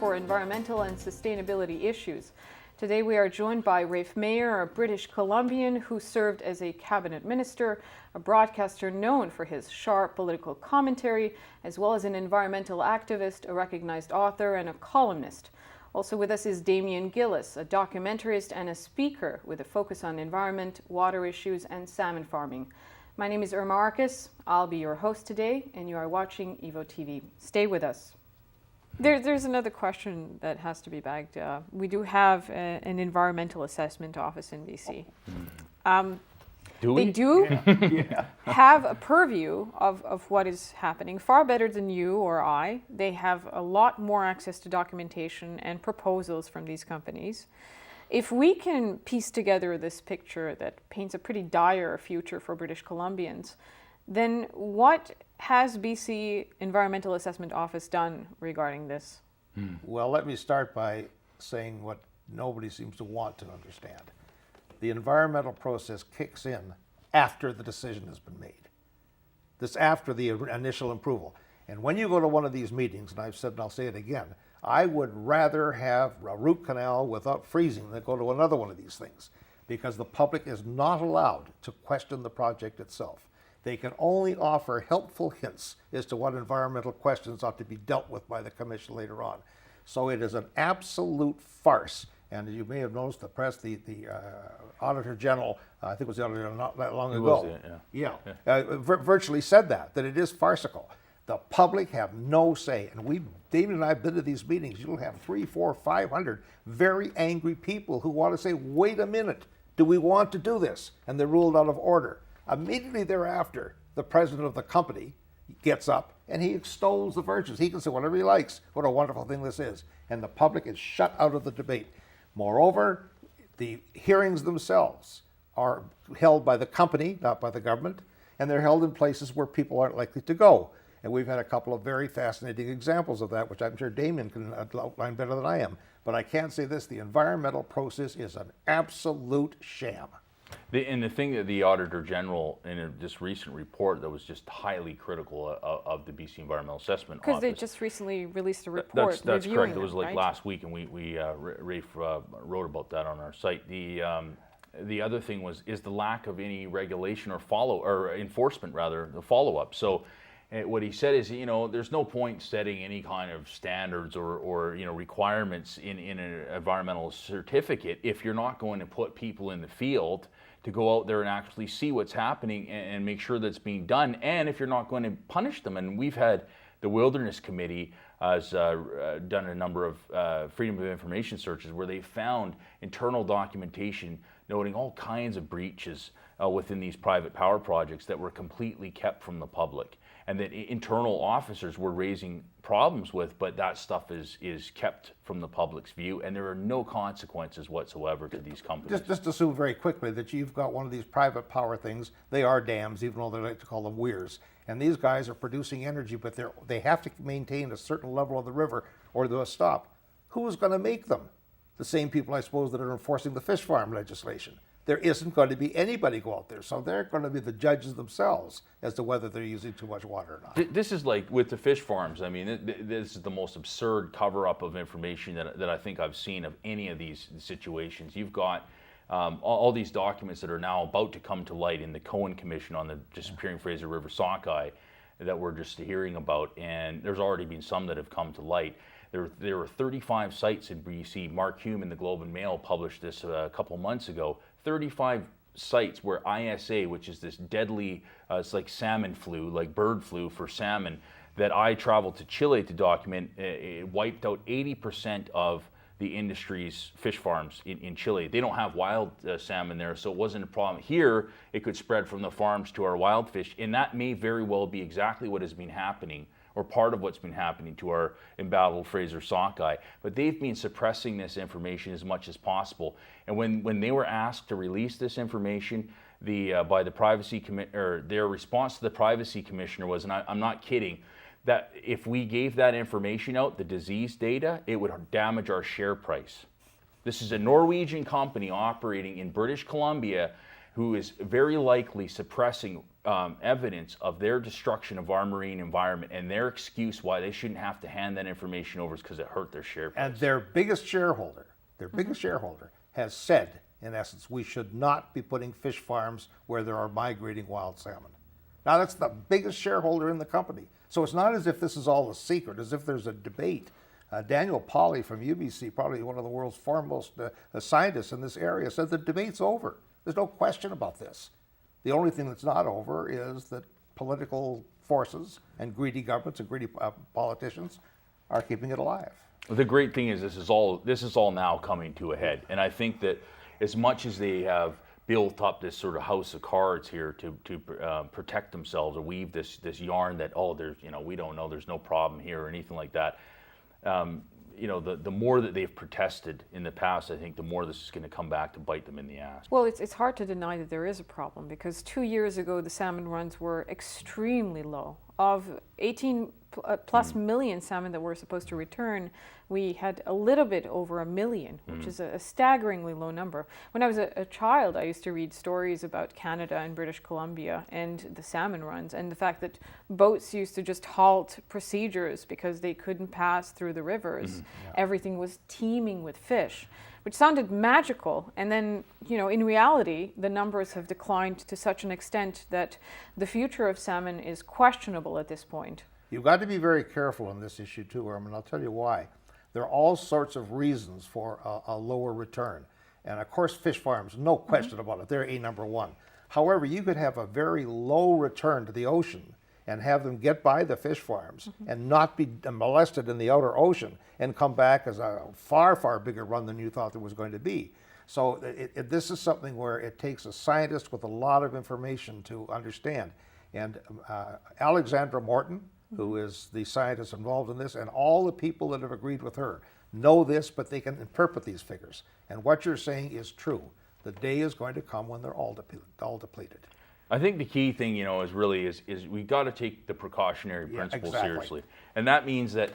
for environmental and sustainability issues. Today we are joined by Rafe Mair, a British Columbian who served as a cabinet minister, a broadcaster known for his sharp political commentary, as well as an environmental activist, a recognized author, and a columnist. Also with us is Damien Gillies, a documentarist and a speaker with a focus on environment, water issues, and salmon farming. My name is Irma Arkus. I'll be your host today, and you are watching EVOTV. Stay with us. There's another question that has to be bagged. We do have an environmental assessment office in BC. Do we? They do have a purview of what is happening, far better than you or I. They have a lot more access to documentation and proposals from these companies. If we can piece together this picture that paints a pretty dire future for British Columbians, then what has BC Environmental Assessment Office done regarding this? Well, let me start by saying what nobody seems to want to understand. The environmental process kicks in after the decision has been made. This after the initial approval. And when you go to one of these meetings, and I've said and I'll say it again, I would rather have a root canal without freezing than go to another one of these things, because the public is not allowed to question the project itself. They can only offer helpful hints as to what environmental questions ought to be dealt with by the Commission later on. So it is an absolute farce. And you may have noticed the press, the Auditor General, I think it was the Auditor General not that long ago, virtually said that it is farcical. The public have no say. And Damien and I have been to these meetings. You'll have 300, 400, 500 very angry people who want to say, wait a minute, do we want to do this? And they're ruled out of order. Immediately thereafter, the president of the company gets up and he extols the virtues. He can say whatever he likes, what a wonderful thing this is. And the public is shut out of the debate. Moreover, the hearings themselves are held by the company, not by the government, and they're held in places where people aren't likely to go. And we've had a couple of very fascinating examples of that, which I'm sure Damien can outline better than I am. But I can say this, the environmental process is an absolute sham. And the thing that the Auditor General, in this recent report that was just highly critical of the BC Environmental Assessment Office. Because they just recently released a report That's correct. It was them, like right? last week, and Rafe wrote about that on our site. The other thing is the lack of any regulation or enforcement, the follow-up. So what he said is, there's no point setting any kind of standards or requirements in an environmental certificate if you're not going to put people in the field to go out there and actually see what's happening and make sure that's being done, and if you're not going to punish them. And we've had the Wilderness Committee has done a number of Freedom of Information searches where they found internal documentation noting all kinds of breaches within these private power projects that were completely kept from the public, and that internal officers were raising problems with, but that stuff is kept from the public's view, and there are no consequences whatsoever to these companies. Just assume very quickly that you've got one of these private power things. They are dams, even though they like to call them weirs. And these guys are producing energy, but they have to maintain a certain level of the river or they'll stop. Who is going to make them? The same people, I suppose, that are enforcing the fish farm legislation. There isn't going to be anybody go out there. So they're going to be the judges themselves as to whether they're using too much water or not. This is like with the fish farms. I mean, this is the most absurd cover-up of information that I think I've seen of any of these situations. You've got all these documents that are now about to come to light in the Cohen Commission on the disappearing Fraser River sockeye that we're just hearing about, and there's already been some that have come to light. There were 35 sites in BC. Mark Hume in the Globe and Mail published this a couple months ago. 35 sites where ISA, which is this deadly, it's like salmon flu, like bird flu for salmon, that I traveled to Chile to document. It wiped out 80% of the industry's fish farms in Chile. They don't have wild salmon there, so it wasn't a problem. Here, it could spread from the farms to our wild fish, and that may very well be exactly what has been happening, or part of what's been happening to our embattled Fraser sockeye. But they've been suppressing this information as much as possible. And when they were asked to release this information, by the privacy their response to the privacy commissioner was, and I'm not kidding, that if we gave that information out, the disease data, it would damage our share price. This is a Norwegian company operating in British Columbia who is very likely suppressing evidence of their destruction of our marine environment, and their excuse why they shouldn't have to hand that information over is because it hurt their share price. And their biggest shareholder, has said, in essence, we should not be putting fish farms where there are migrating wild salmon. Now, that's the biggest shareholder in the company. So it's not as if this is all a secret, as if there's a debate. Daniel Pauly from UBC, probably one of the world's foremost scientists in this area, said the debate's over. There's no question about this. The only thing that's not over is that political forces and greedy governments and greedy politicians are keeping it alive. The great thing is this is all now coming to a head, and I think that as much as they have built up this sort of house of cards here to protect themselves, or weave this yarn that, oh, there's, we don't know, there's no problem here or anything like that. The more that they've protested in the past, I think the more this is going to come back to bite them in the ass. Well, it's hard to deny that there is a problem, because 2 years ago the salmon runs were extremely low. Of 18 plus million salmon that were supposed to return, we had a little bit over 1 million, which is a staggeringly low number. When I was a child, I used to read stories about Canada and British Columbia and the salmon runs, and the fact that boats used to just halt procedures because they couldn't pass through the rivers. Everything was teeming with fish, which sounded magical. And then, in reality, the numbers have declined to such an extent that the future of salmon is questionable at this point. You've got to be very careful on this issue too, Irma, and I'll tell you why. There are all sorts of reasons for a lower return. And of course, fish farms, no question about it, they're number one. However, you could have a very low return to the ocean and have them get by the fish farms and not be molested in the outer ocean and come back as a far, far bigger run than you thought there was going to be. So this is something where it takes a scientist with a lot of information to understand. And Alexandra Morton, who is the scientist involved in this, and all the people that have agreed with her know this, but they can interpret these figures. And what you're saying is true. The day is going to come when they're all depleted. I think the key thing, is we got to take the precautionary principle seriously, and that means that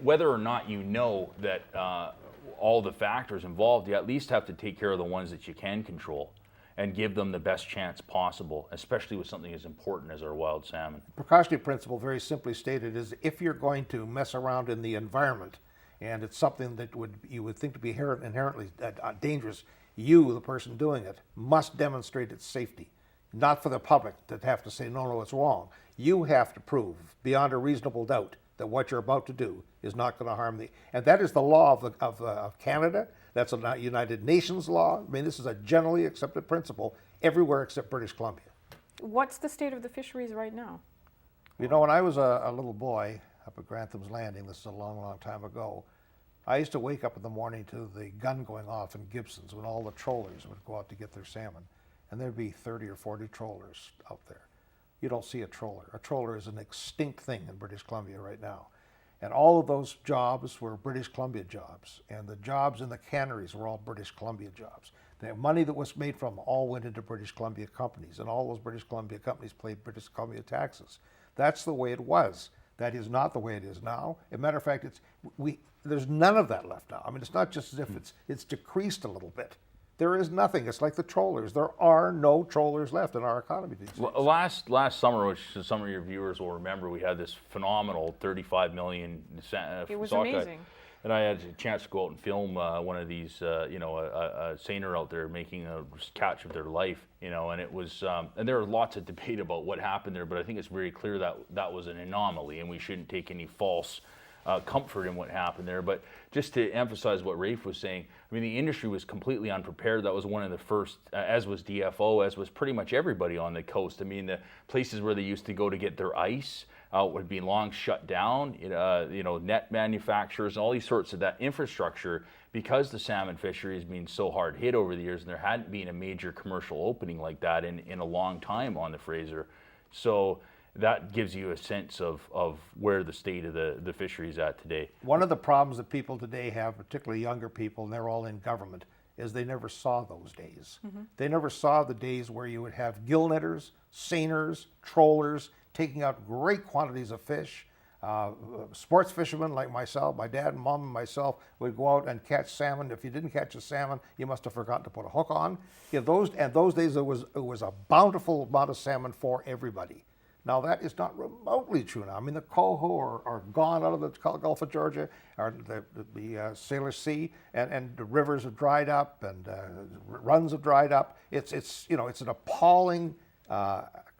whether or not you know that all the factors involved, you at least have to take care of the ones that you can control and give them the best chance possible, especially with something as important as our wild salmon. Precautionary principle, very simply stated, is if you're going to mess around in the environment and it's something that you would think to be inherently dangerous, you, the person doing it, must demonstrate its safety. Not for the public that have to say, no, it's wrong. You have to prove beyond a reasonable doubt that what you're about to do is not going to harm and that is the law of Canada. That's a United Nations law. I mean, this is a generally accepted principle everywhere except British Columbia. What's the state of the fisheries right now? When I was a little boy up at Grantham's Landing, this is a long, long time ago, I used to wake up in the morning to the gun going off in Gibson's when all the trollers would go out to get their salmon. And there'd be 30 or 40 trollers out there. You don't see a troller. A troller is an extinct thing in British Columbia right now. And all of those jobs were British Columbia jobs. And the jobs in the canneries were all British Columbia jobs. The money that was made from them all went into British Columbia companies. And all those British Columbia companies paid British Columbia taxes. That's the way it was. That is not the way it is now. As a matter of fact, there's none of that left now. I mean, it's not just as if it's decreased a little bit. There is nothing. It's like the trollers. There are no trollers left in our economy these days. Last summer, which some of your viewers will remember, we had this phenomenal 35 million It was sockeye. amazing. And I had a chance to go out and film one of these, a seiner out there making a catch of their life, and it was, and there was lots of debate about what happened there, but I think it's very clear that that was an anomaly, and we shouldn't take any false comfort in what happened there. But just to emphasize what Rafe was saying, I mean, the industry was completely unprepared. That was one of the first, as was DFO, as was pretty much everybody on the coast. I mean, the places where they used to go to get their ice would be long shut down, net manufacturers, all these sorts of that infrastructure, because the salmon fishery has been so hard hit over the years, and there hadn't been a major commercial opening like that in a long time on the Fraser. So that gives you a sense of where the state of the fishery is at today. One of the problems that people today have, particularly younger people, and they're all in government, is they never saw those days. They never saw the days where you would have gill netters, seiners, trollers, taking out great quantities of fish, Sports fishermen like myself, my dad and mom and myself would go out and catch salmon. If you didn't catch a salmon, you must have forgotten to put a hook on. Those days it was a bountiful amount of salmon for everybody. Now that is not remotely true now. I mean, the coho are gone out of the Gulf of Georgia, or the Sailor Sea, and the rivers have dried up, and runs have dried up. It's an appalling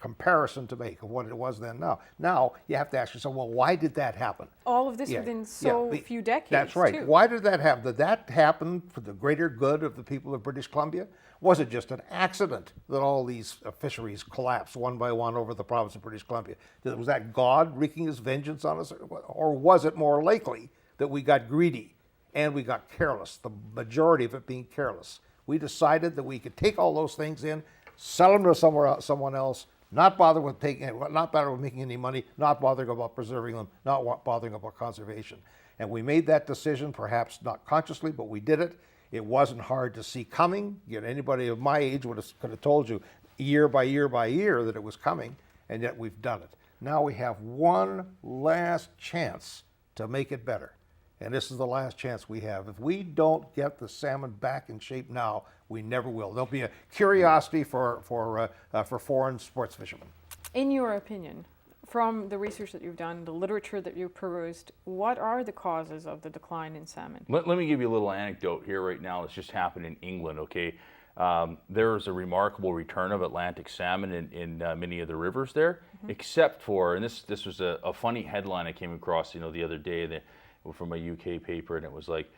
comparison to make of what it was then. Now you have to ask yourself, well, why did that happen? All of this within few decades. That's right. Too. Why did that happen? Did that happen for the greater good of the people of British Columbia? Was it just an accident that all these fisheries collapsed one by one over the province of British Columbia? Was that God wreaking his vengeance on us? Or was it more likely that we got greedy and we got careless, the majority of it being careless? We decided that we could take all those things in, sell them to someone else, not bother with making any money, not bothering about preserving them, not bothering about conservation. And we made that decision, perhaps not consciously, but we did it. It wasn't hard to see coming. Anybody of my age could have told you year by year by year that it was coming, and yet we've done it. Now we have one last chance to make it better. And this is the last chance we have. If we don't get the salmon back in shape now, we never will. There'll be a curiosity for foreign sports fishermen. In your opinion, from the research that you've done, the literature that you've perused, what are the causes of the decline in salmon? Let me give you a little anecdote here right now. It's just happened in England, okay? There is a remarkable return of Atlantic salmon in many of the rivers there, except for, and this was a funny headline I came across, the other day from a UK paper, and it was like,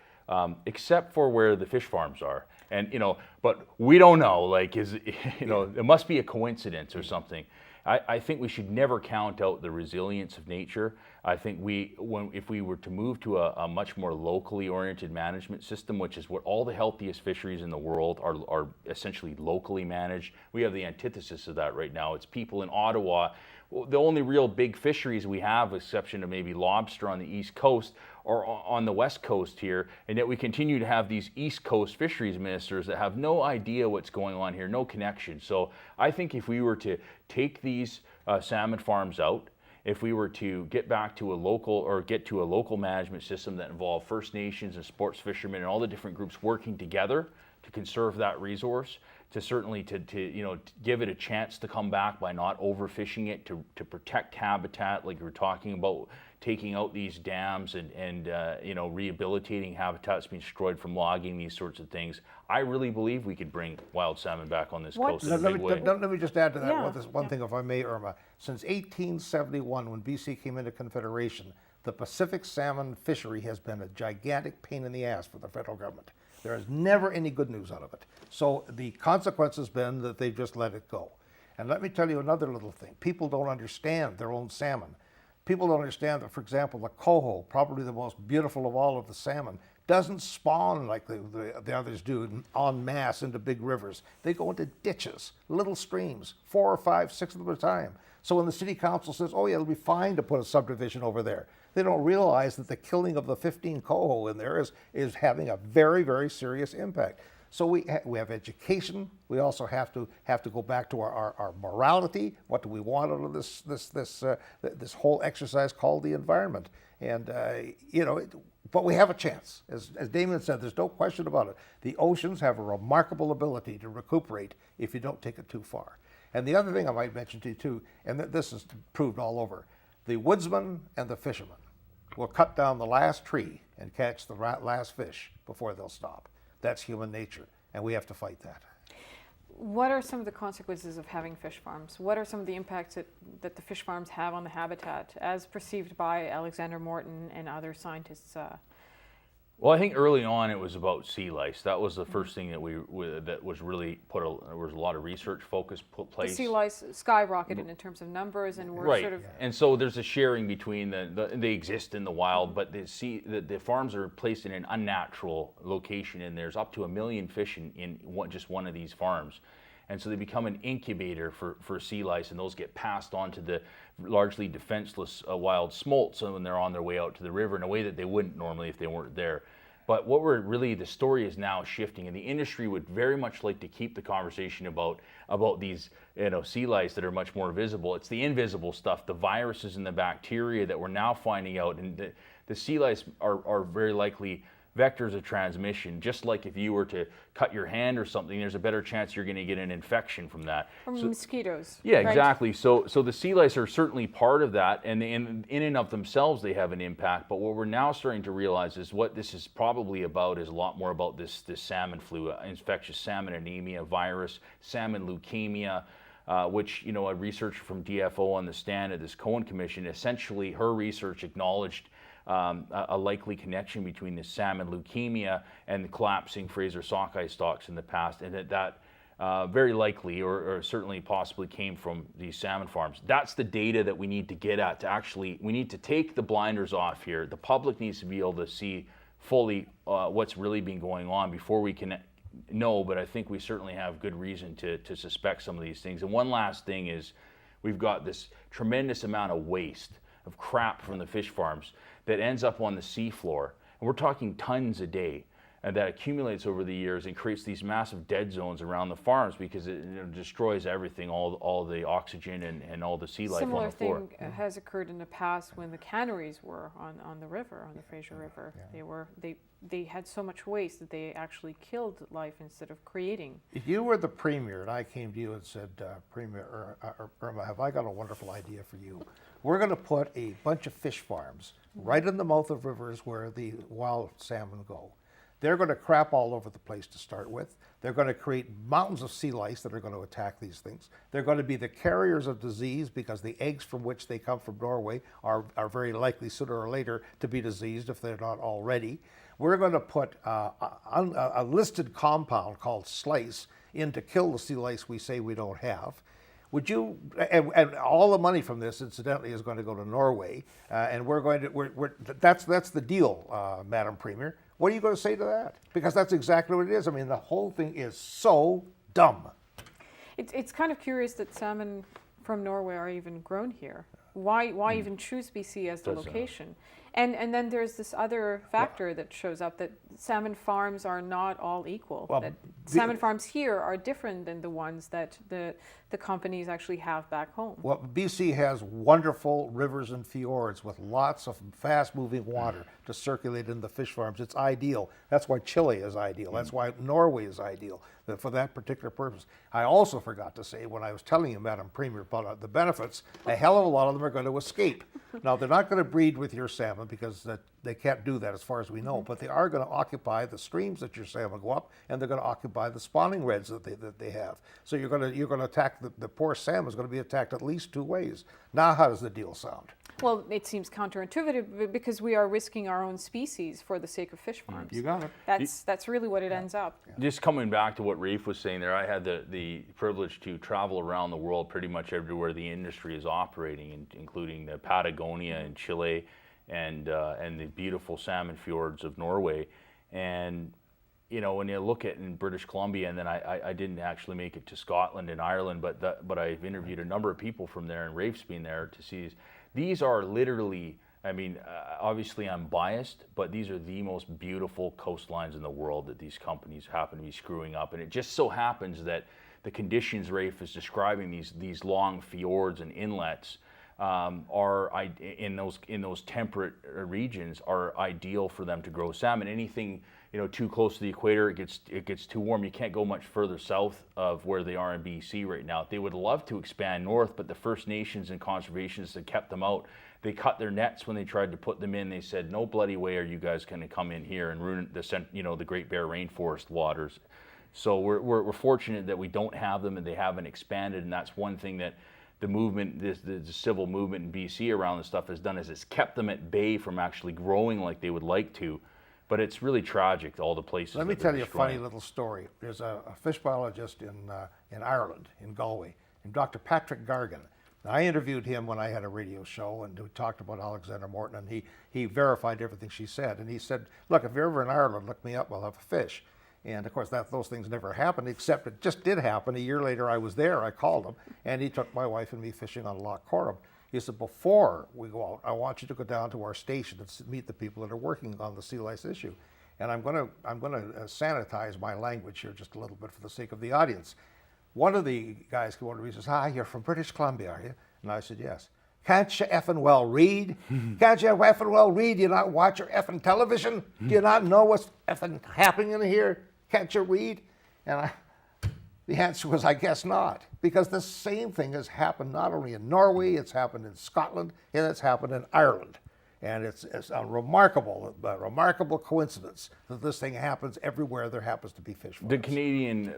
except for where the fish farms are. And, but we don't know, like, it must be a coincidence or something. I think we should never count out the resilience of nature. I think if we were to move to a much more locally oriented management system, which is what all the healthiest fisheries in the world are essentially locally managed. We have the antithesis of that right now. It's people in Ottawa. The only real big fisheries we have, with exception of maybe lobster on the East Coast, or on the West Coast here, and yet we continue to have these East Coast fisheries ministers that have no idea what's going on here, no connection. So I think if we were to take these salmon farms out, if we were to get to a local management system that involved First Nations and sports fishermen and all the different groups working together to conserve that resource, to certainly to give it a chance to come back by not overfishing it, to protect habitat, like we were talking about, taking out these dams and rehabilitating habitats being destroyed from logging, these sorts of things. I really believe we could bring wild salmon back on this coast in a big way. Let me just add to that one thing, if I may, Irma. Since 1871, when BC came into Confederation, the Pacific salmon fishery has been a gigantic pain in the ass for the federal government. There is never any good news out of it. So the consequence has been that they've just let it go. And let me tell you another little thing. People don't understand their own salmon. People don't understand that, for example, the coho, probably the most beautiful of all of the salmon, doesn't spawn like the others do en masse into big rivers. They go into ditches, little streams, 4 or 5, 6 of them at a time. So when the city council says, oh yeah, it'll be fine to put a subdivision over there, they don't realize that the killing of the 15 coho in there is having a very, very serious impact. So we have education. We also have to go back to our morality. What do we want out of this whole exercise called the environment? And but we have a chance. As Damien said, there's no question about it. The oceans have a remarkable ability to recuperate if you don't take it too far. And the other thing I might mention to you too, and this is proved all over, the woodsman and the fisherman will cut down the last tree and catch the last fish before they'll stop. That's human nature, and we have to fight that. What are some of the consequences of having fish farms? What are some of the impacts that the fish farms have on the habitat, as perceived by Alexander Morton and other scientists? Well, I think early on it was about sea lice. That was the first thing that was really there was a lot of research focus put place. The sea lice skyrocketed in terms of numbers, and we're sort of and so there's a sharing between they exist in the wild, but the farms are placed in an unnatural location, and there's up to 1 million fish in just one of these farms. And so they become an incubator for sea lice, and those get passed on to the largely defenseless wild smolts when they're on their way out to the river in a way that they wouldn't normally if they weren't there. But the story is now shifting, and the industry would very much like to keep the conversation about these, sea lice that are much more visible. It's the invisible stuff, the viruses and the bacteria that we're now finding out, and the sea lice are very likely vectors of transmission. Just like if you were to cut your hand or something, there's a better chance you're going to get an infection from that. From mosquitoes. Yeah, right? exactly. So the sea lice are certainly part of that, and in and of themselves they have an impact. But what we're now starting to realize is what this is probably about is a lot more about this salmon flu, infectious salmon anemia virus, salmon leukemia. Which, a researcher from DFO on the stand at this Cohen Commission, essentially her research acknowledged a likely connection between the salmon leukemia and the collapsing Fraser sockeye stocks in the past, and that very likely or certainly possibly came from these salmon farms. That's the data that we need to get at we need to take the blinders off here. The public needs to be able to see fully what's really been going on before we can know, but I think we certainly have good reason to suspect some of these things. And one last thing is we've got this tremendous amount of waste, of crap from the fish farms that ends up on the seafloor. And we're talking tons a day, and that accumulates over the years and creates these massive dead zones around the farms because it destroys everything, all the oxygen and all the sea life on the floor. Similar thing has occurred in the past when the canneries were on the river, on the Fraser River. Yeah. They had so much waste that they actually killed life instead of creating. If you were the Premier and I came to you and said, Premier Irma, have I got a wonderful idea for you? We're going to put a bunch of fish farms right in the mouth of rivers where the wild salmon go. They're going to crap all over the place to start with. They're going to create mountains of sea lice that are going to attack these things. They're going to be the carriers of disease because the eggs from which they come from Norway are very likely sooner or later to be diseased if they're not already. We're going to put a listed compound called slice in to kill the sea lice we say we don't have. Would you, and all the money from this, incidentally, is going to go to Norway, and that's the deal, Madam Premier. What are you going to say to that? Because that's exactly what it is. I mean, the whole thing is so dumb. It's kind of curious that salmon from Norway are even grown here. Why even choose BC as the location? And then there's this other factor that shows up, that salmon farms are not all equal. Well, that salmon farms here are different than the ones that the companies actually have back home. Well, BC has wonderful rivers and fjords with lots of fast-moving water to circulate in the fish farms. It's ideal. That's why Chile is ideal. That's why Norway is ideal, for that particular purpose. I also forgot to say, when I was telling you, Madam Premier, about the benefits, a hell of a lot of them are going to escape. Now, they're not going to breed with your salmon because they can't do that as far as we know, but they are going to occupy the streams that your salmon go up, and they're going to occupy the spawning redds that they have. So you're going to attack the poor salmon is going to be attacked at least two ways. Now, how does the deal sound? Well, it seems counterintuitive because we are risking our own species for the sake of fish farms. You got it. That's really what it ends up. Just coming back to what Rafe was saying there, I had the privilege to travel around the world pretty much everywhere the industry is operating, including the Patagonia and Chile and the beautiful salmon fjords of Norway. And when you look at in British Columbia, and then I didn't actually make it to Scotland and Ireland, but I've interviewed a number of people from there, and Rafe's been there to see these are literally, obviously I'm biased, but these are the most beautiful coastlines in the world that these companies happen to be screwing up. And it just so happens that the conditions Rafe is describing, these long fjords and inlets, are in those temperate regions are ideal for them to grow salmon. Anything too close to the equator, it gets too warm. You can't go much further south of where they are in BC right now. They would love to expand north, but the First Nations and conservationists that kept them out, they cut their nets when they tried to put them in. They said, no bloody way are you guys going to come in here and ruin the Great Bear Rainforest waters. So we're fortunate that we don't have them and they haven't expanded, and that's one thing that the movement, the civil movement in BC around this stuff has done, is it's kept them at bay from actually growing like they would like to. But it's really tragic, all the places. Let me tell you a funny little story. There's a fish biologist in Ireland, in Galway, named Dr. Patrick Gargan. Now, I interviewed him when I had a radio show, and we talked about Alexander Morton, and he verified everything she said. And he said, look, if you're ever in Ireland, look me up, we'll have a fish. And of course, those things never happened, except it just did happen. A year later, I was there, I called him, and he took my wife and me fishing on Loch Corrib. He said, before we go out, I want you to go down to our station and meet the people that are working on the sea lice issue. And I'm going to sanitize my language here just a little bit for the sake of the audience. One of the guys came over to me and says, "Hi, you're from British Columbia, are you?" And I said, "Yes." "Can't you effing well read? Can't you effing well read? Do you not watch your effing television? Do you not know what's effing happening in here? Can't you read?" And the answer was, I guess not, because the same thing has happened not only in Norway, it's happened in Scotland, and it's happened in Ireland. And it's a remarkable coincidence that this thing happens everywhere there happens to be fish farms. The Canadian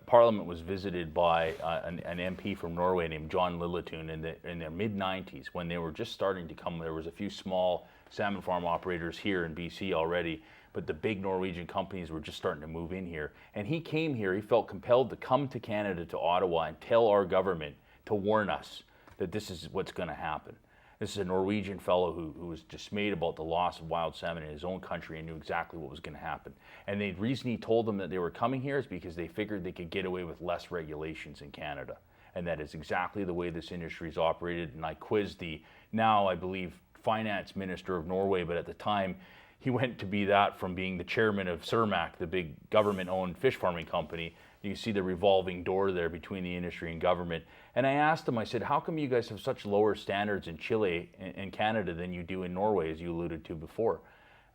Parliament was visited by an MP from Norway named John Lilletoon in their mid-90s when they were just starting to come. There was a few small salmon farm operators here in BC already, but the big Norwegian companies were just starting to move in here. And he came here, he felt compelled to come to Canada, to Ottawa, and tell our government to warn us that this is what's going to happen. This is a Norwegian fellow who was dismayed about the loss of wild salmon in his own country and knew exactly what was going to happen. And the reason he told them that they were coming here is because they figured they could get away with less regulations in Canada. And that is exactly the way this industry is operated. And I quizzed the now, I believe, finance minister of Norway, but at the time, he went to be that from being the chairman of Cermaq, the big government-owned fish farming company. You see the revolving door there between the industry and government. And I asked him, I said, "How come you guys have such lower standards in Chile and Canada than you do in Norway, as you alluded to before?"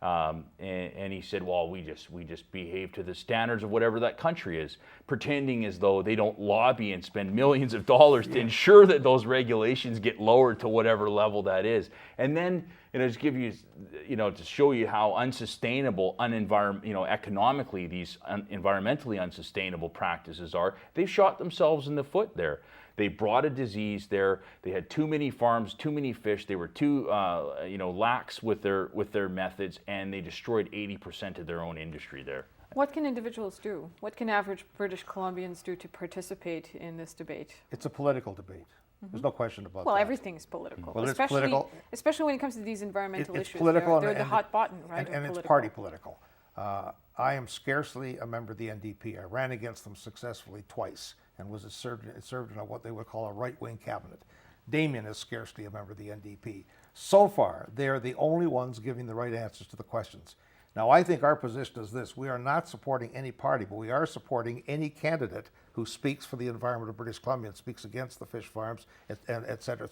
And he said, "Well, we just behave to the standards of whatever that country is," pretending as though they don't lobby and spend millions of dollars to ensure that those regulations get lowered to whatever level that is. And then, just give you, to show you how unsustainable, economically these environmentally unsustainable practices are, they've shot themselves in the foot there. They brought a disease there. They had too many farms, too many fish. They were too, lax with their methods, and they destroyed 80% of their own industry there. What can individuals do? What can average British Columbians do to participate in this debate? It's a political debate. There's no question about that. Well, everything is political. Well, it's political. Especially when it comes to these environmental It's issues. political, They're the hot button, right? And it's party political. I am scarcely a member of the NDP. I ran against them successfully twice and was served in what they would call a right-wing cabinet. Damien is scarcely a member of the NDP. So far, they are the only ones giving the right answers to the questions. Now, I think our position is this. We are not supporting any party, but we are supporting any candidate who speaks for the environment of British Columbia and speaks against the fish farms, et cetera,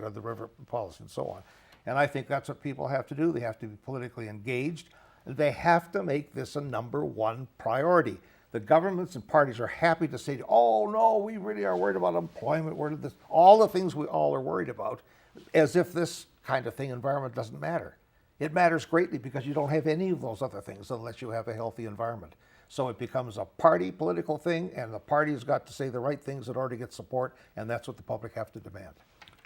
the river policy and so on. And I think that's what people have to do. They have to be politically engaged. They have to make this a number one priority. The governments and parties are happy to say, "Oh, no, we really are worried about employment, worried about this," all the things we all are worried about, as if this kind of thing, environment, doesn't matter. It matters greatly because you don't have any of those other things unless you have a healthy environment. So it becomes a party political thing, and the party's got to say the right things in order to get support, and that's what the public have to demand.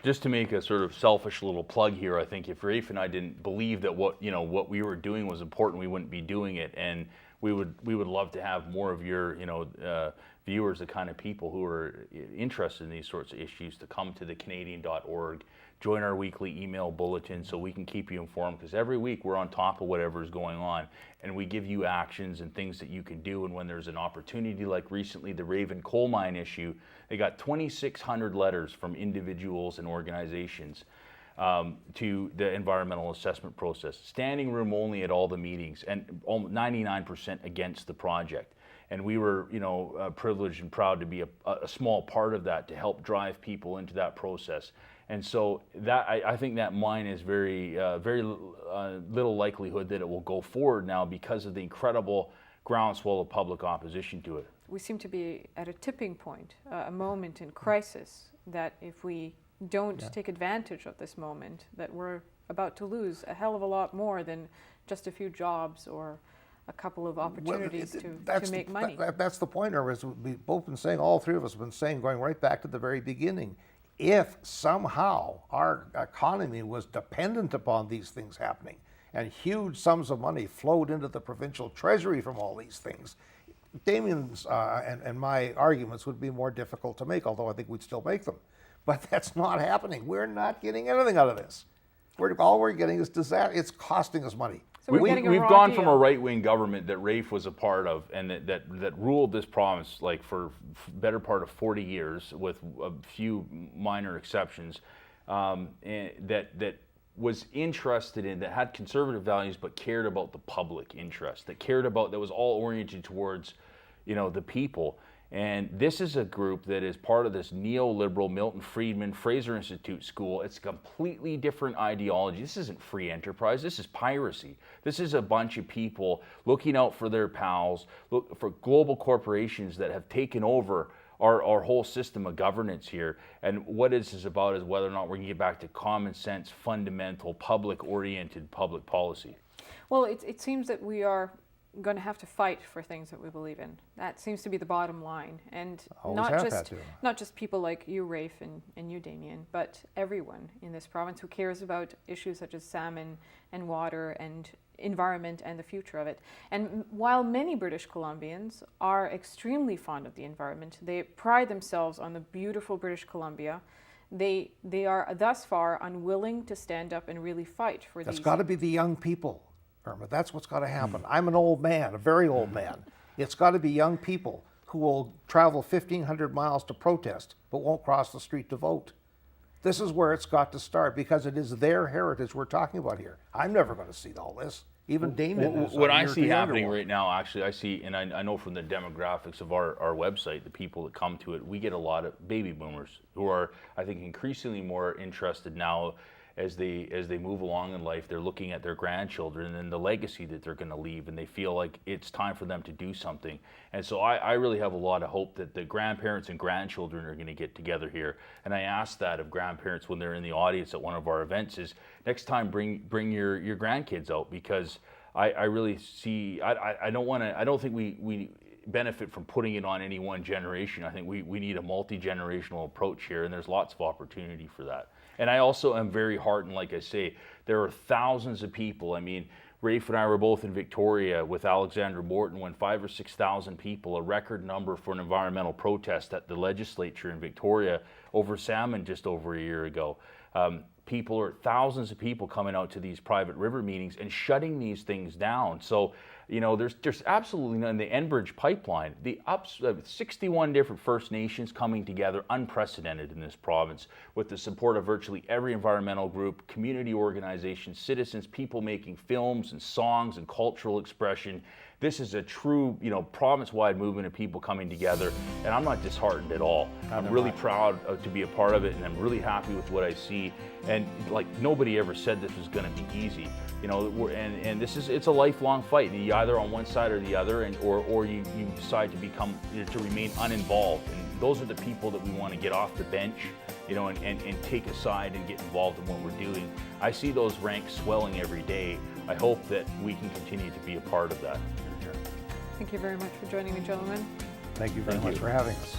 Just to make a sort of selfish little plug here, I think if Rafe and I didn't believe that what we were doing was important, we wouldn't be doing it. And we would love to have more of your viewers, the kind of people who are interested in these sorts of issues, to come to thecanadian.org, join our weekly email bulletin so we can keep you informed, because every week we're on top of whatever is going on, and we give you actions and things that you can do. And when there's an opportunity, like recently the Raven coal mine issue, they got 2,600 letters from individuals and organizations to the environmental assessment process. Standing room only at all the meetings, and 99% against the project. And we were, privileged and proud to be a small part of that, to help drive people into that process. And so that I think that mine is very little likelihood that it will go forward now because of the incredible groundswell of public opposition to it. We seem to be at a tipping point, a moment in crisis, that if we don't take advantage of this moment, that we're about to lose a hell of a lot more than just a few jobs or a couple of opportunities to make money. That's the point, Irma, as we've both been saying, all three of us have been saying, going right back to the very beginning. If somehow our economy was dependent upon these things happening, and huge sums of money flowed into the provincial treasury from all these things, Damien's and my arguments would be more difficult to make, although I think we'd still make them. But that's not happening. We're not getting anything out of this. All we're getting is disaster. It's costing us money. So we've gone from a right-wing government that Rafe was a part of, and that ruled this province like for better part of 40 years, with a few minor exceptions, and that was interested in, that had conservative values, but cared about the public interest, that was all oriented towards, the people. And this is a group that is part of this neoliberal Milton Friedman Fraser Institute school. It's a completely different ideology. This isn't free enterprise. This is piracy. This is a bunch of people looking out for their pals, look for global corporations that have taken over our whole system of governance here. And what this is about is whether or not we're going to get back to common sense, fundamental, public-oriented public policy. Well, it seems that we are going to have to fight for things that we believe in. That seems to be the bottom line. And not just people like you, Rafe, and you, Damien, but everyone in this province who cares about issues such as salmon and water and environment and the future of it. And while many British Columbians are extremely fond of the environment, they pride themselves on the beautiful British Columbia, they are thus far unwilling to stand up and really fight for these. That's got to be the young people, Irma. That's what's got to happen. I'm an old man, a very old man. It's got to be young people who will travel 1,500 miles to protest but won't cross the street to vote. This is where it's got to start, because it is their heritage we're talking about here. I'm never going to see all this. Even Damien is. What I see happening right now, actually, I see, and I know from the demographics of our website, the people that come to it, we get a lot of baby boomers who are, I think, increasingly more interested now as they move along in life. They're looking at their grandchildren and the legacy that they're going to leave, and they feel like it's time for them to do something. And so I really have a lot of hope that the grandparents and grandchildren are going to get together here. And I ask that of grandparents when they're in the audience at one of our events, is next time bring your grandkids out, because I really see, I don't think we benefit from putting it on any one generation. I think we need a multi-generational approach here, and there's lots of opportunity for that. And I also am very heartened, like I say, there are thousands of people. I mean, Rafe and I were both in Victoria with Alexander Morton when 5,000 or 6,000 people, a record number for an environmental protest at the legislature in Victoria over salmon just over a year ago. Thousands of people coming out to these private river meetings and shutting these things down. So, there's absolutely none. The Enbridge pipeline, 61 different First Nations coming together, unprecedented in this province, with the support of virtually every environmental group, community organizations, citizens, people making films and songs and cultural expression. This is a true, province-wide movement of people coming together, and I'm not disheartened at all. I'm really proud to be a part of it, and I'm really happy with what I see. And like, nobody ever said this was going to be easy, and it's a lifelong fight. You either on one side or the other, or you decide to remain uninvolved. And those are the people that we want to get off the bench, and take a side and get involved in what we're doing. I see those ranks swelling every day. I hope that we can continue to be a part of that. Thank you very much for joining me, gentlemen. Thank you very much for having us.